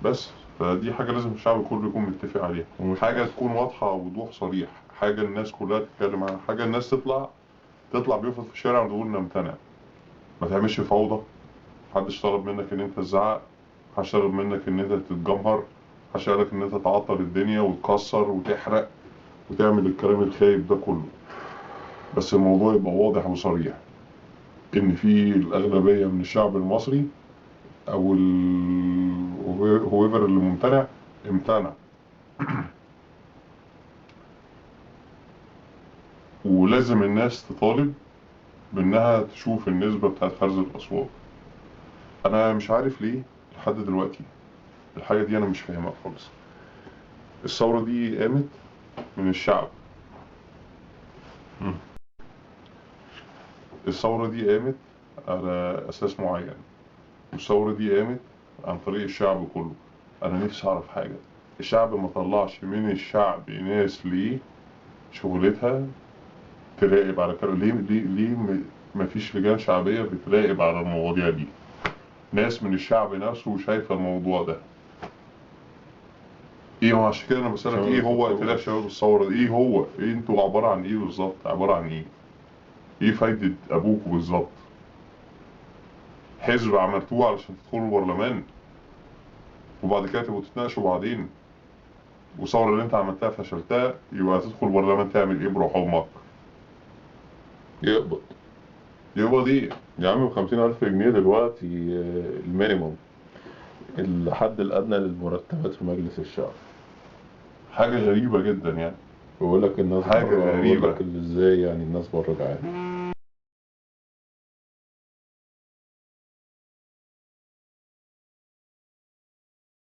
بس فدي حاجة لازم الشعب كله يكون متفق عليها، حاجة تكون واضحة وضوح صريح، حاجة الناس كلها تتكلم عنها، حاجة الناس تطلع بيفضل في الشارع وتقول نمتنع. ما تعملش فوضى، محدش طلب منك ان انت تزعق، محدش طلب منك ان انت تتجمهر، محدش قالك ان انت تعطل الدنيا وتكسر وتحرق وتعمل الكلام الخايب ده كله. بس الموضوع يبقى واضح وصريح ان في الاغلبية من الشعب المصري او whoever اللي ممتنع امتنع. ولازم الناس تطالب بانها تشوف النسبة بتاعت فرز الاصوات. انا مش عارف ليه لحد دلوقتي الحاجة دي انا مش فاهمها خالص. الثورة دي قامت من الشعب. الثورة دي قامت على أساس معين، والثورة دي قامت عن طريق الشعب كله. أنا نفسي أعرف حاجة، الشعب ما طلعش من الشعب ناس ليه شغلتها تراقب على كده؟ ليه ما فيش لجان شعبية بتراقب على المواضيع دي؟ ناس من الشعب نفسه شايفة الموضوع ده ايه. هو عشان كده انا بسألك ايه هو ائتلاف شباب الثورة؟ ايه هو؟ ايه انتوا عبارة عن ايه بالظبط؟ عبارة عن ايه؟ ايه فايدة ابوكوا بالظبط؟ حزب عملتوه علشان تدخلوا البرلمان وبعد كده تبقوا تتناقشوا بعدين، والثورة اللي انت عملتها فشلتها، يبقى تدخل البرلمان تعمل ايه بروح امك؟ يقبض. يبقى دي يا عم ب50,000 جنيه دلوقتي المينيموم، الحد الأدنى للمرتبات في مجلس الشعب. حاجة غريبة جدا يعني. بيقول لك الناس حاجة بره، بيقول غريبة. لك ازاي يعني الناس بره جعانة.